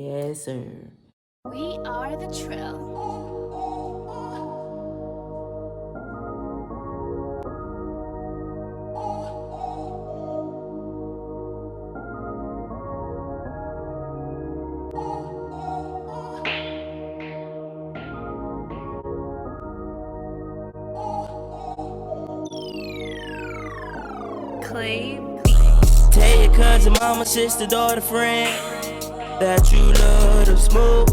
Yes, sir. We are the Trill. Clay Beats. Tell your cousin, mama, sister, daughter, friend that you love to smoke.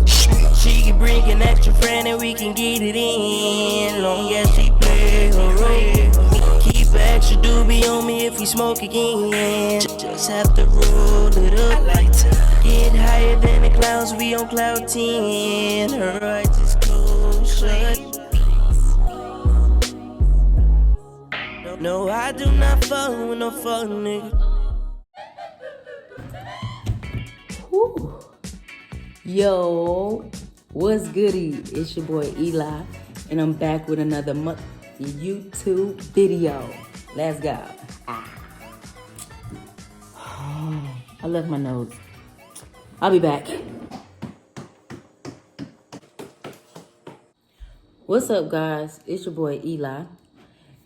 She can bring an extra friend and we can get it in, long as she play her role. Keep an extra doobie on me if we smoke again. Just have to roll it up. I like to get higher than the clouds, we on cloud 10. Her eyes just closed shut. No, I do not fuck with no fuck nigga. Whew. Yo, what's goody? It's your boy Eli, and I'm back with another YouTube video. Let's go. I left my nose. I'll be back. What's up, guys? It's your boy Eli,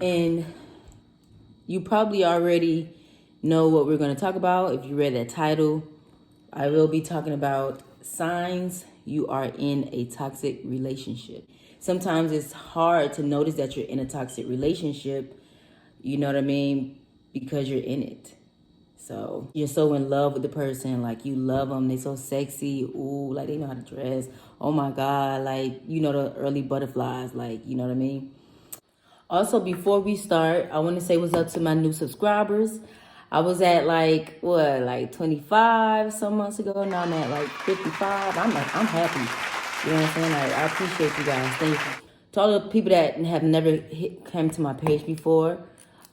and you probably already know what we're going to talk about. If you read that title, I will be talking about signs you are in a toxic relationship. Sometimes it's hard to notice that you're in a toxic relationship, you know what I mean, because you're in it. So you're so in love with the person, like you love them, they so sexy, ooh, like they know how to dress, oh my God, like, you know, the early butterflies, like, you know what I mean? Also, before we start, I want to say what's up to my new subscribers. I was at like 25 some months ago. Now I'm at like 55. I'm happy. You know what I'm saying? Like, I appreciate you guys. Thank you. To all the people that have never come to my page before,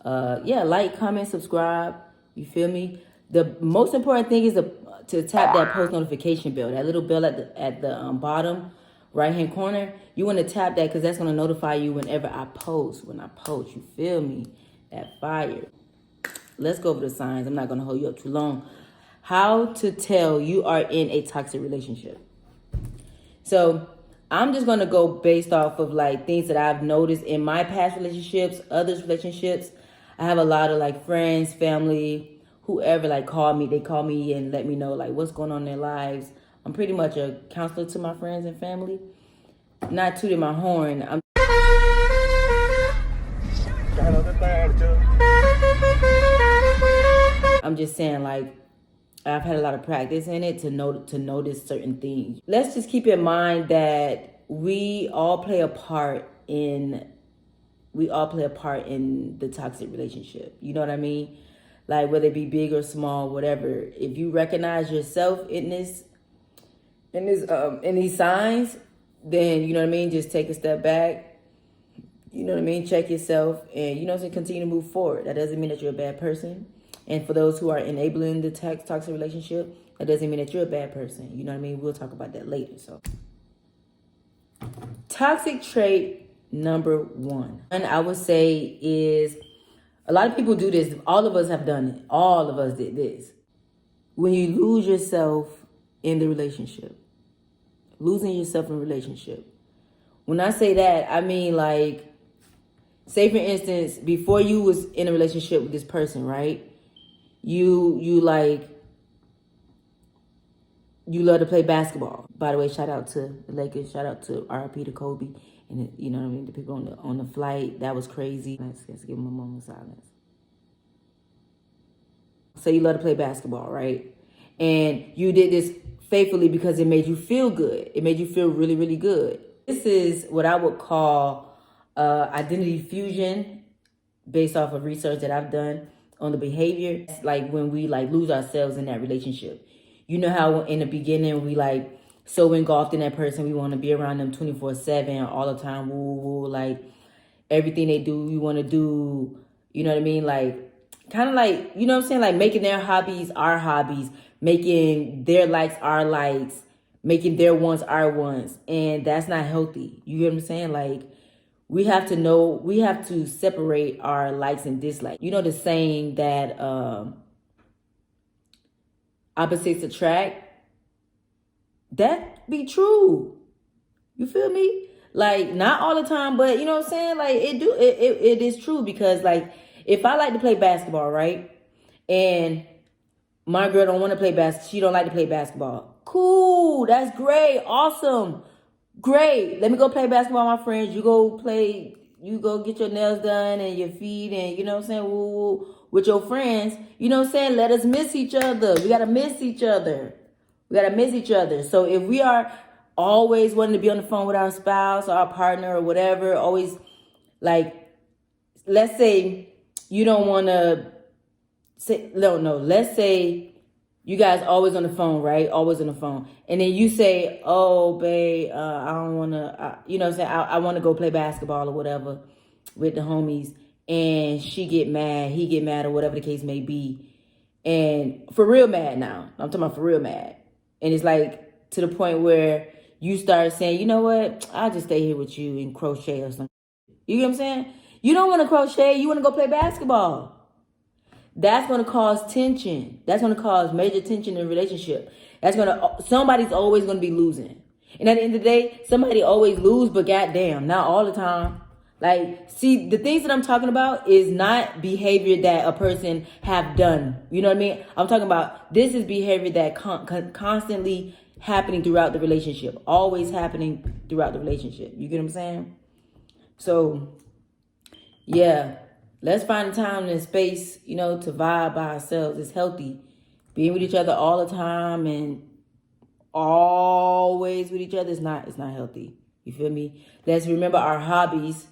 yeah, like, comment, subscribe. You feel me? The most important thing is to tap that post notification bell, that little bell at the bottom right hand corner. You want to tap that because that's going to notify you whenever I post. When I post, you feel me? That fire. Let's go over the signs. I'm not going to hold you up too long. How to tell you are in a toxic relationship. So I'm just going to go based off of like things that I've noticed in my past relationships, others' relationships. I have a lot of like friends, family, whoever like call me. They call me and let me know like what's going on in their lives. I'm pretty much a counselor to my friends and family. Not tooting my horn. I'm just saying, like, I've had a lot of practice in it to notice certain things. Let's just keep in mind that we all play a part in the toxic relationship. You know what I mean? Like, whether it be big or small, whatever. If you recognize yourself in these signs, then, you know what I mean, just take a step back, you know what I mean, check yourself, and, you know, so continue to move forward. That doesn't mean that you're a bad person. And for those who are enabling the toxic relationship, that doesn't mean that you're a bad person. You know what I mean? We'll talk about that later. So, toxic trait number 1, and I would say is, a lot of people do this. All of us have done it. All of us did this. When you lose yourself in the relationship. Losing yourself in a relationship. When I say that, I mean like, say for instance, before you was in a relationship with this person, right? You love to play basketball. By the way, shout out to the Lakers. Shout out to RIP to Kobe, and you know what I mean. The people on the flight, that was crazy. Let's give them a moment of silence. So you love to play basketball, right? And you did this faithfully because it made you feel good. It made you feel really, really good. This is what I would call identity fusion, based off of research that I've done on the behavior. It's like when we like lose ourselves in that relationship. You know how in the beginning we like so engulfed in that person, we want to be around them 24/7 all the time. Woo woo, like everything they do, we want to do. You know what I mean? Like kind of like, you know what I'm saying? Like making their hobbies our hobbies, making their likes our likes, making their wants our wants, and that's not healthy. You get what I'm saying? Like, we have to separate our likes and dislikes. You know the saying that opposites attract? that be true. You feel me? Like, not all the time, but you know what I'm saying? Like, it is true, because like, if I like to play basketball, right? And my girl don't want to play basketball. She don't like to play basketball. Cool. That's great. Awesome. Great. Let me go play basketball with my friends. You go play, you go get your nails done and your feet and, you know what I'm saying, woo, woo, with your friends. You know what I'm saying? Let us miss each other. We got to miss each other. We got to miss each other. So if we are always wanting to be on the phone with our spouse or our partner or whatever, always, like, let's say you don't want to say, no, let's say you guys always on the phone, right? Always on the phone. And then you say, oh, babe, I don't want to, you know what I'm saying? I want to go play basketball or whatever with the homies. And she get mad, he get mad, or whatever the case may be. And for real mad now. I'm talking about for real mad. And it's like to the point where you start saying, you know what? I'll just stay here with you and crochet or something. You get what I'm saying? You don't want to crochet. You want to go play basketball. That's going to cause tension. That's going to cause major tension in a relationship. Somebody's always going to be losing. And at the end of the day, somebody always lose, but goddamn, not all the time. Like, see, the things that I'm talking about is not behavior that a person have done. You know what I mean? I'm talking about, this is behavior that constantly happening throughout the relationship. Always happening throughout the relationship. You get what I'm saying? So, yeah. Let's find a time and space, you know, to vibe by ourselves. It's healthy. Being with each other all the time and always with each other is not healthy. You feel me? Let's remember our hobbies,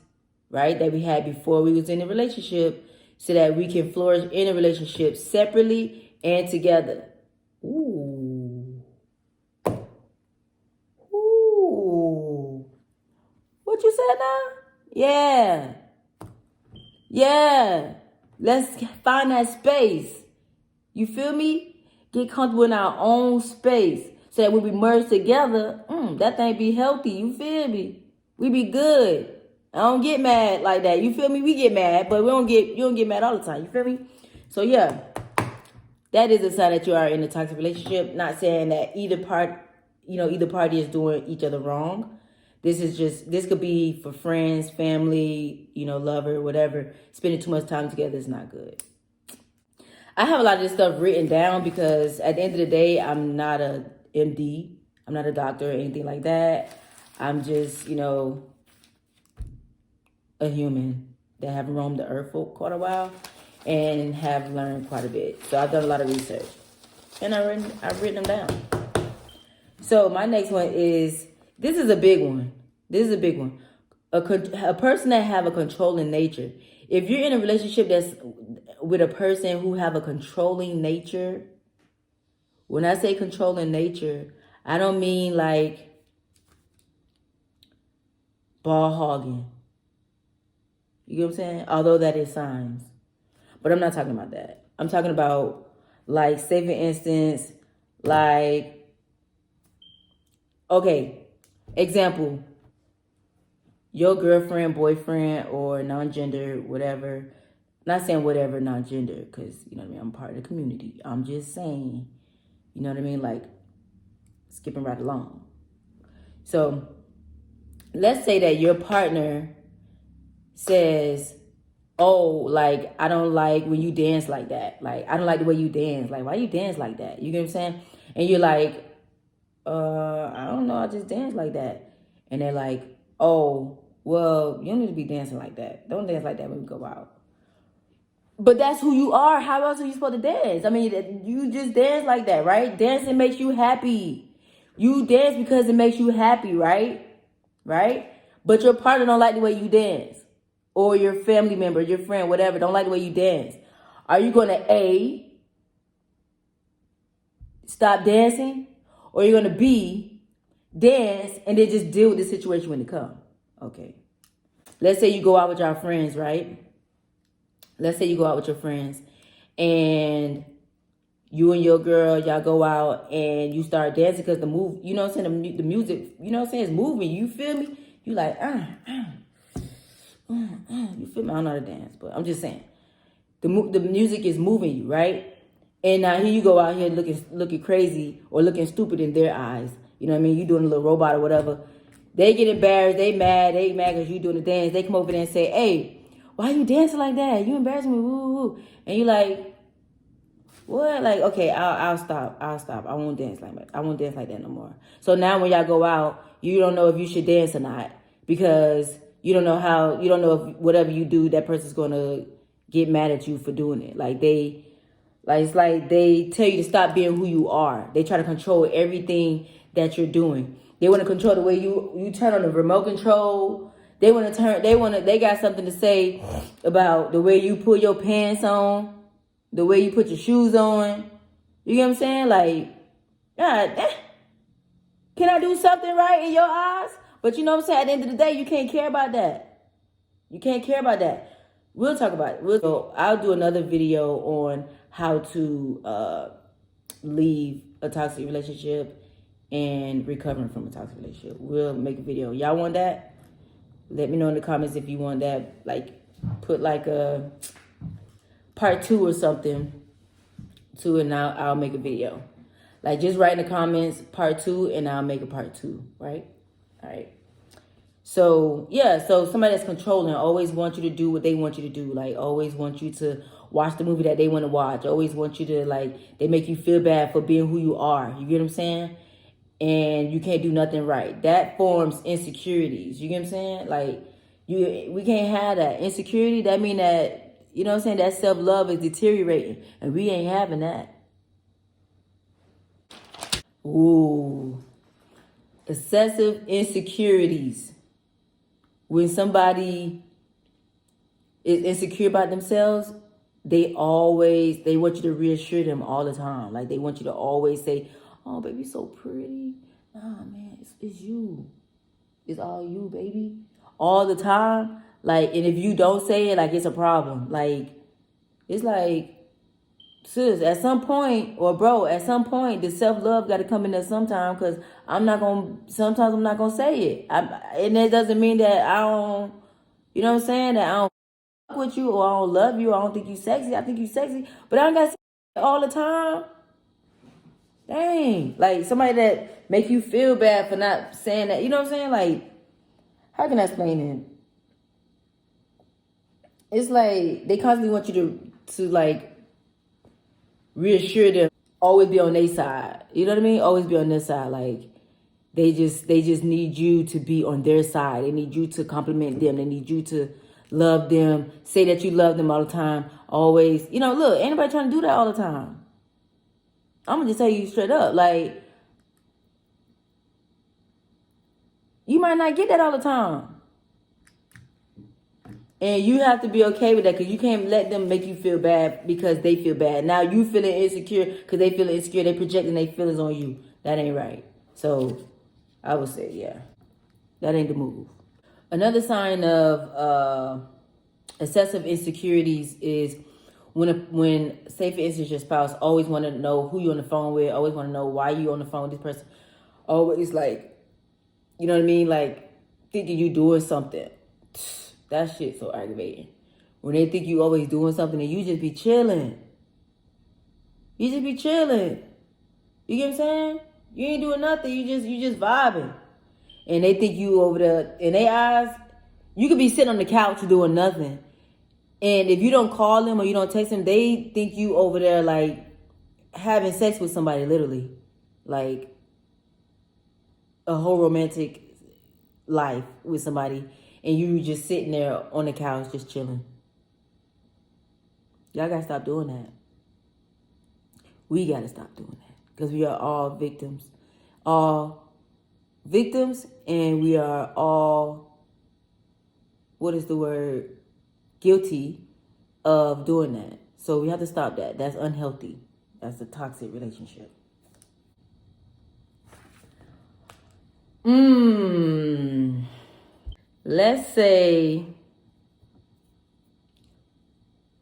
right, that we had before we was in a relationship, so that we can flourish in a relationship separately and together. Ooh. Ooh. What you said now? Yeah. Yeah. Let's find that space. You feel me? Get comfortable in our own space, so that when we merge together, that thing be healthy. You feel me? We be good. I don't get mad like that. You feel me? We get mad, but you don't get mad all the time. You feel me? So yeah, that is a sign that you are in a toxic relationship. Not saying that either party is doing each other wrong. This could be for friends, family, lover, whatever. Spending too much time together is not good. I have a lot of this stuff written down because at the end of the day, I'm not a MD. I'm not a doctor or anything like that. I'm just, a human that have roamed the earth for quite a while and have learned quite a bit. So I've done a lot of research and I've written them down. So my next one is, this is a big one. A person that have a controlling nature. If you're in a relationship that's with a person who have a controlling nature, when I say controlling nature, I don't mean like ball hogging. You get what I'm saying? Although that is signs. But I'm not talking about that. I'm talking about, like, say for instance, like, okay, example, your girlfriend, boyfriend, or non-gender, whatever. Not saying whatever non-gender, because, I'm part of the community. I'm just saying, like, skipping right along. So, let's say that your partner says, oh, like, I don't like when you dance like that. Like, I don't like the way you dance. Like, why you dance like that? You get what I'm saying? And you're like, I don't know, I just dance like that. And they're like, oh, well, you don't need to be dancing like that. Don't dance like that when we go out. But that's who you are. How else are you supposed to dance? I mean, you just dance like that, right? Dancing makes you happy. You dance because it makes you happy, right? Right? But your partner don't like the way you dance. Or your family member, your friend, whatever, don't like the way you dance. Are you going to A, stop dancing? Or you're going to B, dance and then just deal with the situation when it comes? Okay. Let's say you go out with your friends, right? Let's say you go out with your friends and you and your girl, y'all go out and you start dancing because the music, is moving. You feel me? You like, you feel me? I don't know how to dance, but I'm just saying. The music is moving you, right? And now here you go out here looking crazy or looking stupid in their eyes. you know what I mean, you doing a little robot or whatever. They get embarrassed, they mad because you doing the dance. They come over there and say, hey, why you dancing like that? You embarrassing me, woo, woo. And you like, what? Like, okay, I'll stop. I won't dance like that. I won't dance like that no more. So now when y'all go out, you don't know if you should dance or not because you don't know if whatever you do, that person's gonna get mad at you for doing it. It's like they tell you to stop being who you are. They try to control everything that you're doing. They want to control the way you turn on the remote control. They got something to say about the way you put your pants on, the way you put your shoes on. You get what I'm saying? Like, God, can I do something right in your eyes? But you know what I'm saying? At the end of the day, you can't care about that. You can't care about that. We'll talk about it. I'll do another video on how to leave a toxic relationship and recovering from a toxic relationship. We'll make a video. Y'all want that? Let me know in the comments if you want that. Like, put like a part 2 or something to it, and I'll make a video. Like, just write in the comments part 2 and I'll make a part 2, right? All right. So, yeah, so somebody that's controlling always wants you to do what they want you to do. Like, always want you to watch the movie that they want to watch. Always want you to, like, they make you feel bad for being who you are. You get what I'm saying? And you can't do nothing right. That forms insecurities. You get what I'm saying? Like, we can't have that. Insecurity, that mean that, you know what I'm saying, that self-love is deteriorating. And we ain't having that. Ooh. Excessive insecurities. When somebody is insecure about themselves, they want you to reassure them all the time. Like, they want you to always say, oh, baby, so pretty. Nah, man, it's you. It's all you, baby. All the time. Like, and if you don't say it, like, it's a problem. Like, it's like, sis, at some point, or bro, at some point, the self-love got to come in there sometime, because sometimes I'm not going to say it. And that doesn't mean that I don't, you know what I'm saying, that I don't fuck with you, or I don't love you, or I don't think you sexy. I think you sexy, but I don't got to say it all the time. Dang. Like, somebody that make you feel bad for not saying that, you know what I'm saying? Like, how can I explain it? It's like, they constantly want you to like, reassure them, always be on their side. You know what I mean? Always be on their side. Like, they just need you to be on their side. They need you to compliment them. They need you to love them. Say that you love them all the time. Always, you know, look, anybody trying to do that all the time. I'm gonna just tell you straight up. Like, you might not get that all the time. And you have to be okay with that, because you can't let them make you feel bad because they feel bad. Now you feeling insecure because they feel insecure. They projecting their feelings on you. That ain't right. So I would say, yeah, that ain't the move. Another sign of excessive insecurities is when say for instance your spouse always want to know who you on the phone with, always want to know why you on the phone with this person. Always like, you know what I mean? Like, thinking you doing something. That shit's so aggravating. When they think you always doing something and you just be chilling. You just be chilling. You get what I'm saying? You ain't doing nothing. You just vibing. And they think you over there, in their eyes, you could be sitting on the couch doing nothing. And if you don't call them or you don't text them, they think you over there like having sex with somebody, literally. Like a whole romantic life with somebody. And you just sitting there on the couch just chilling. Y'all gotta stop doing that. We gotta stop doing that. Because we are all victims. All victims, and we are all, what is the word? Guilty of doing that. So we have to stop that. That's unhealthy. That's a toxic relationship. Let's say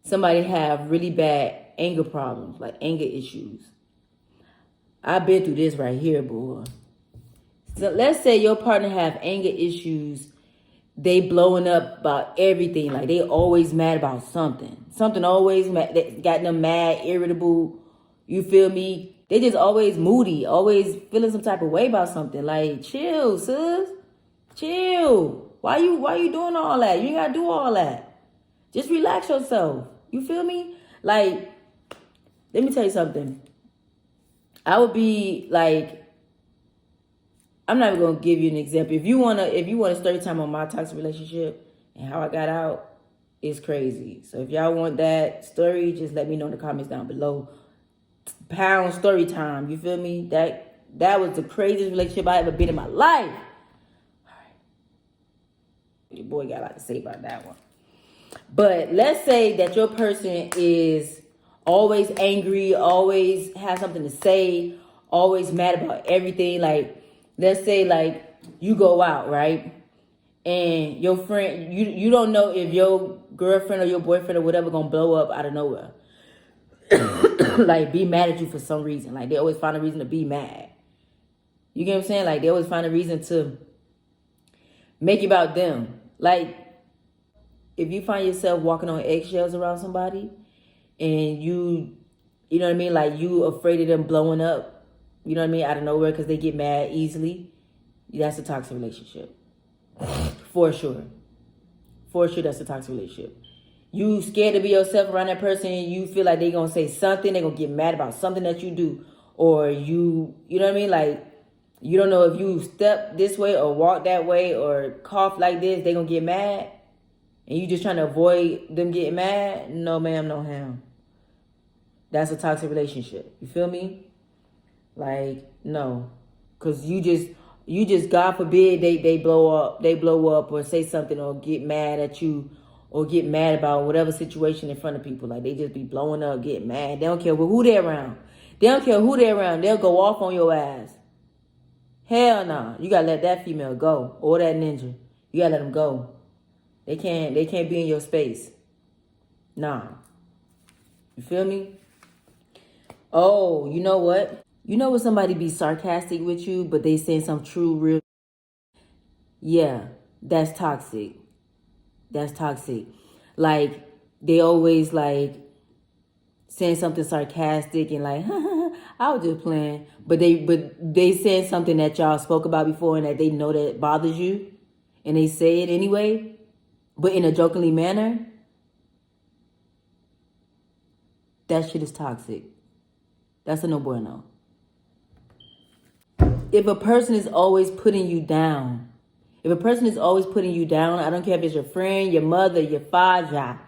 somebody have really bad anger problems, like anger issues. I've been through this right here, boy. So let's say your partner have anger issues. They blowing up about everything. Like, they always mad about something. Something always mad, that got them mad, irritable. You feel me? They just always moody, always feeling some type of way about something. Like, chill, sis. Chill. Why you doing all that? You ain't gotta do all that. Just relax yourself. You feel me? Like, let me tell you something. I would be like, I'm not even gonna give you an example. If you wanna story time on my toxic relationship and how I got out, it's crazy. So if y'all want that story, just let me know in the comments down below. Pound story time. You feel me? That was the craziest relationship I ever been in my life. All right. Your boy got a lot to say about that one. But let's say that your person is always angry, always has something to say, always mad about everything. Like, let's say like you go out, right? And your friend, you don't know if your girlfriend or your boyfriend or whatever gonna blow up out of nowhere. Like, be mad at you for some reason. Like, they always find a reason to be mad. You get what I'm saying? Like, they always find a reason to make it about them. Like, if you find yourself walking on eggshells around somebody and you know what I mean? Like, you afraid of them blowing up, you know what I mean, out of nowhere because they get mad easily, that's a toxic relationship. For sure. For sure, that's a toxic relationship. You scared to be yourself around that person, you feel like they're going to say something, they're going to get mad about something that you do. Or you know what I mean? Like, you don't know if you step this way or walk that way or cough like this, they're going to get mad. And you just trying to avoid them getting mad. No, ma'am, no ham. That's a toxic relationship. You feel me? Like, no. Because you just, God forbid, they blow up or say something or get mad at you or get mad about whatever situation in front of people. Like, they just be blowing up, get mad. They don't care who they're around. They don't care who they're around. They'll go off on your ass. Hell nah. You gotta let that female go. Or that ninja. You gotta let them go. They can't be in your space. Nah. You feel me? Oh, you know what? You know when somebody be sarcastic with you, but they saying some true, real... Yeah, that's toxic. That's toxic. Like, they always, like, saying something sarcastic and like, I was just playing. But they said something that y'all spoke about before and that they know that bothers you. And they say it anyway, but in a jokingly manner. That shit is toxic. That's a no bueno. If a person is always putting you down, I don't care if it's your friend, your mother, your father,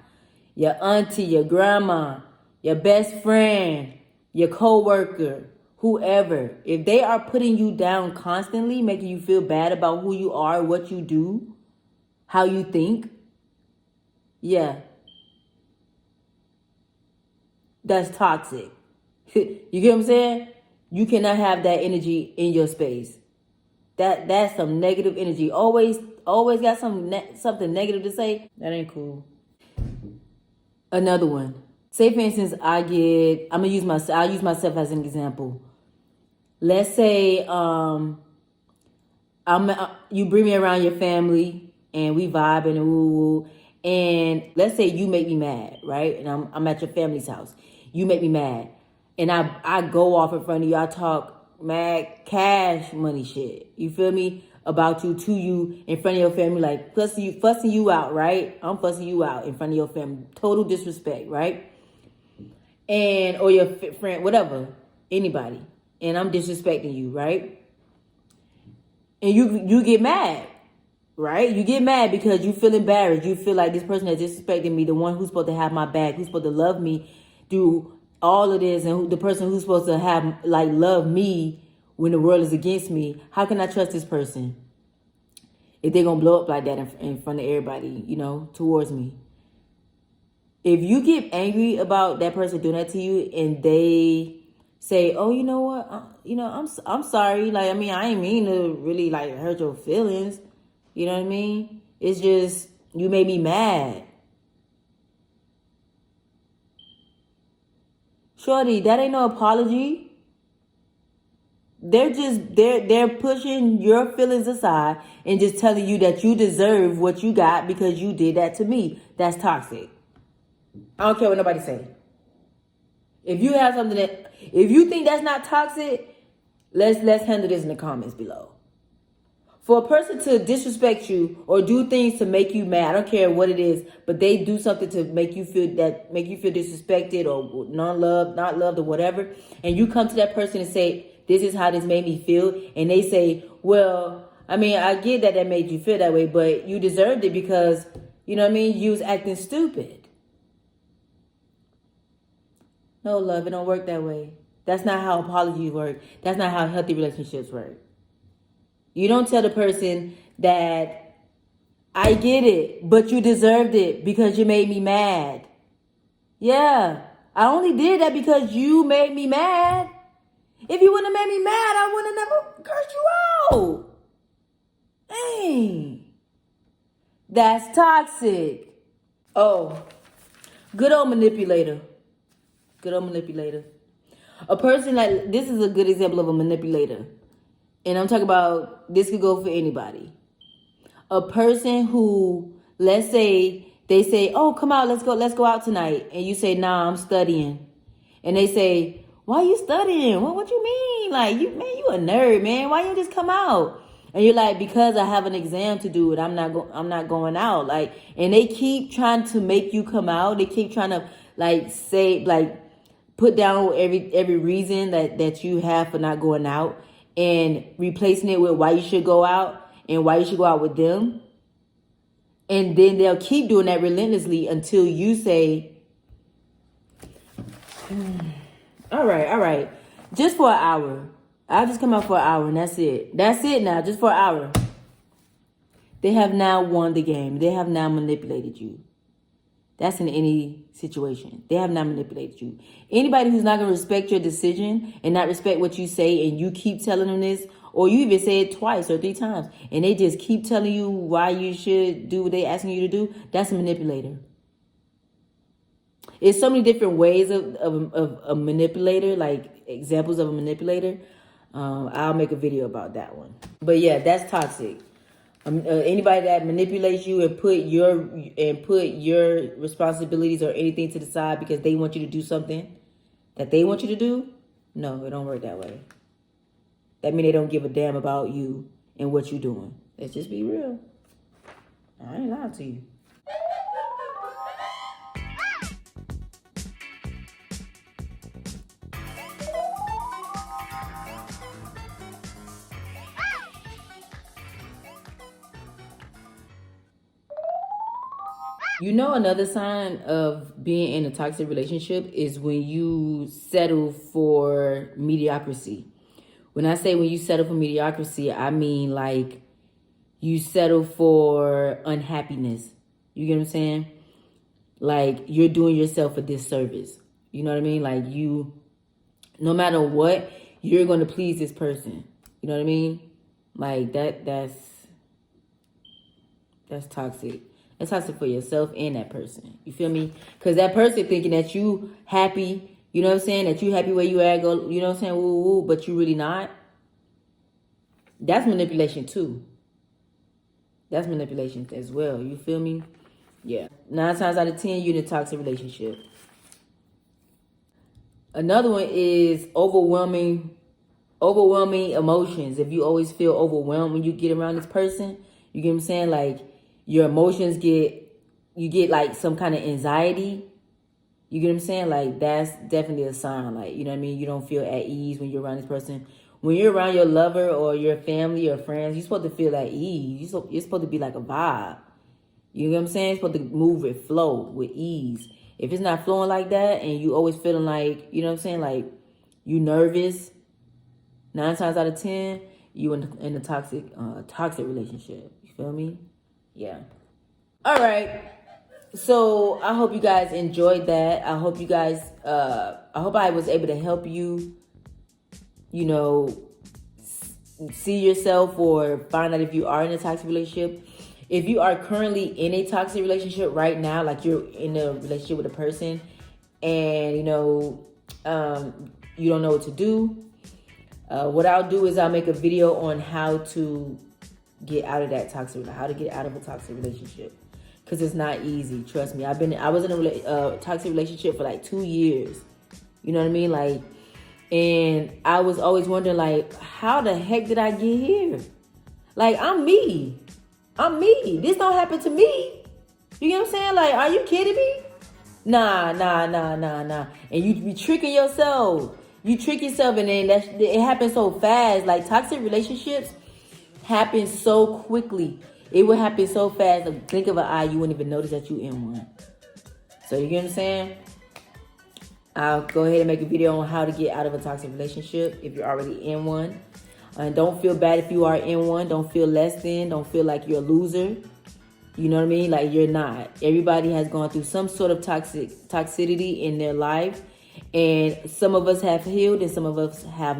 your auntie, your grandma, your best friend, your coworker, whoever. If they are putting you down constantly, making you feel bad about who you are, what you do, how you think, yeah, that's toxic. You get what I'm saying? You cannot have that energy in your space. That's some negative energy. Always got something negative to say. That ain't cool. Another one. Say for instance, I'll use myself as an example. Let's say you bring me around your family and we vibing and woo, and let's say you make me mad, right? And I'm at your family's house. You make me mad. And I go off in front of you. I talk mad cash money shit. You feel me? About you, to you, in front of your family, like fussing you out, right? I'm fussing you out in front of your family. Total disrespect, right? And, or your friend, whatever, anybody. And I'm disrespecting you, right? And you get mad, right? You get mad because you feel embarrassed. You feel like this person has disrespected me, the one who's supposed to have my back, who's supposed to love me, do all of this, and the person who's supposed to have, like, love me when the world is against me. How can I trust this person if they're going to blow up like that in front of everybody, you know, towards me? If you get angry about that person doing that to you and they say, oh, you know what, I'm sorry. Like, I mean, I ain't mean to really, like, hurt your feelings. You know what I mean? It's just, you made me mad. Shorty, that ain't no apology. They're pushing your feelings aside and just telling you that you deserve what you got because you did that to me. That's toxic. I don't care what nobody say. If you have something if you think that's not toxic, let's handle this in the comments below. For a person to disrespect you or do things to make you mad, I don't care what it is, but they do something to make you feel disrespected or not loved or whatever, and you come to that person and say, this is how this made me feel, and they say, well, I mean, I get that made you feel that way, but you deserved it because, you know what I mean, you was acting stupid. No, love, it don't work that way. That's not how apologies work. That's not how healthy relationships work. You don't tell the person that I get it, but you deserved it because you made me mad. Yeah, I only did that because you made me mad. If you wouldn't have made me mad, I wouldn't have never cursed you out. Dang. That's toxic. Oh, good old manipulator. Good old manipulator. A person like, this is a good example of a manipulator. And I'm talking about, this could go for anybody. A person who, let's say, they say, oh, come out, let's go out tonight. And you say, nah, I'm studying. And they say, why you studying? What you mean? Like, you a nerd, man. Why you just come out? And you're like, because I have an exam to do it. I'm not going out. Like, and they keep trying to make you come out. They keep trying to put down every reason that you have for not going out, and replacing it with why you should go out and why you should go out with them. And then they'll keep doing that relentlessly until you say, all right, just for an hour. I'll just come out for an hour and that's it. That's it now, just for an hour. They have now won the game. They have now manipulated you. That's in any situation. They have not manipulated you. Anybody who's not going to respect your decision and not respect what you say, and you keep telling them this, or you even say it twice or 3 times, and they just keep telling you why you should do what they're asking you to do, that's a manipulator. There's so many different ways of a manipulator, like examples of a manipulator. I'll make a video about that one. But yeah, that's toxic. Anybody that manipulates you and put your responsibilities or anything to the side because they want you to do something that they want you to do, no, it don't work that way. That means they don't give a damn about you and what you're doing. Let's just be real. I ain't lying to you. You know, another sign of being in a toxic relationship is when you settle for mediocrity. When I say when you settle for mediocrity, I mean like you settle for unhappiness. You get what I'm saying? Like you're doing yourself a disservice. You know what I mean? Like you, no matter what, you're going to please this person. You know what I mean? Like that's toxic. It's toxic for yourself and that person. You feel me? Because that person thinking that you happy, you know what I'm saying? That you happy where you at, go, you know what I'm saying? Woo, woo, but you really not. That's manipulation too. That's manipulation as well. You feel me? Yeah. 9 times out of 10, you're in a toxic relationship. Another one is overwhelming emotions. If you always feel overwhelmed when you get around this person, you get what I'm saying? Like, your emotions you get like some kind of anxiety. You get what I'm saying? Like, that's definitely a sign. Like, you know what I mean? You don't feel at ease when you're around this person. When you're around your lover or your family or friends, you're supposed to feel at ease. You're supposed to be like a vibe. You know what I'm saying? You're supposed to move with flow, with ease. If it's not flowing like that and you always feeling like, you know what I'm saying? Like, you nervous, 9 times out of 10, you in a toxic relationship. You feel me? Yeah. All right. So I hope you guys enjoyed that. I hope you guys, I hope I was able to help you, you know, see yourself or find out if you are in a toxic relationship. If you are currently in a toxic relationship right now, like you're in a relationship with a person and, you know, you don't know what to do, what I'll do is I'll make a video on how to get out of that how to get out of a toxic relationship, because it's not easy. Trust me. I was in a toxic relationship for like 2 years. You know what I mean? Like, and I was always wondering, like, how the heck did I get here? Like, I'm me. I'm me. This don't happen to me. You get what I'm saying? Like, are you kidding me? Nah. And you be tricking yourself. You trick yourself, and then it happens so fast. Like, toxic relationships happen so quickly. It would happen so fast. Like, blink of an eye, you wouldn't even notice that you in one. So you get what I'm saying? I'll go ahead and make a video on how to get out of a toxic relationship if you're already in one. And don't feel bad if you are in one. Don't feel less than. Don't feel like you're a loser. You know what I mean? Like, you're not. Everybody has gone through some sort of toxicity in their life. And some of us have healed and some of us have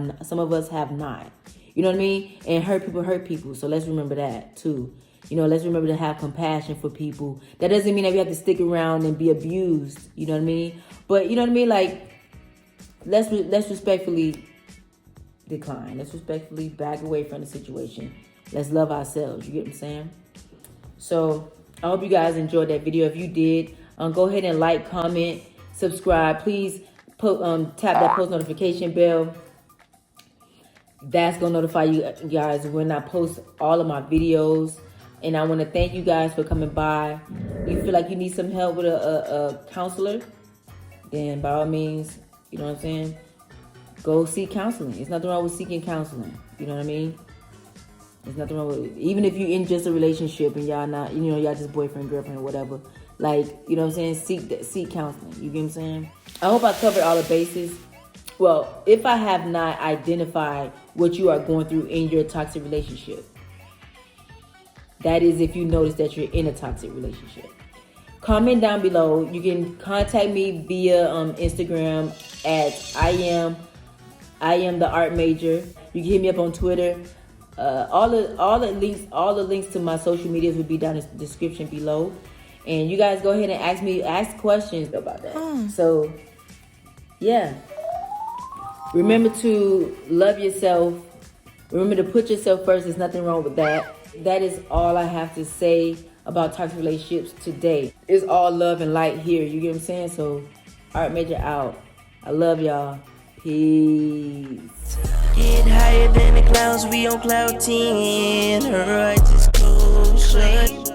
not. You know what I mean? And hurt people. So let's remember that too. You know, let's remember to have compassion for people. That doesn't mean that we have to stick around and be abused. You know what I mean? But you know what I mean? Like, let's respectfully decline. Let's respectfully back away from the situation. Let's love ourselves. You get what I'm saying? So I hope you guys enjoyed that video. If you did, go ahead and like, comment, subscribe. Please tap that post notification bell. That's gonna notify you guys when I post all of my videos. And I want to thank you guys for coming by. You feel like you need some help with a counselor, then by all means, you know what I'm saying, go seek counseling. There's nothing wrong with seeking counseling. You know what I mean? There's nothing wrong with it. Even if you're in just a relationship and y'all not, you know, y'all just boyfriend, girlfriend, or whatever. Like, you know what I'm saying? Seek counseling. You get what I'm saying? I hope I covered all the bases. Well, if I have not identified what you are going through in your toxic relationship, that is if you notice that you're in a toxic relationship. Comment down below. You can contact me via Instagram at ElITheArtMajor. You can hit me up on Twitter. All the links to my social medias will be down in the description below. And you guys go ahead and ask questions about that. So, yeah. Remember to love yourself. Remember to put yourself first. There's nothing wrong with that. That is all I have to say about toxic relationships today. It's all love and light here. You get what I'm saying? So, Art Major out. I love y'all. Peace. Get higher than the clouds, we on cloud 10. Her righteous close shut.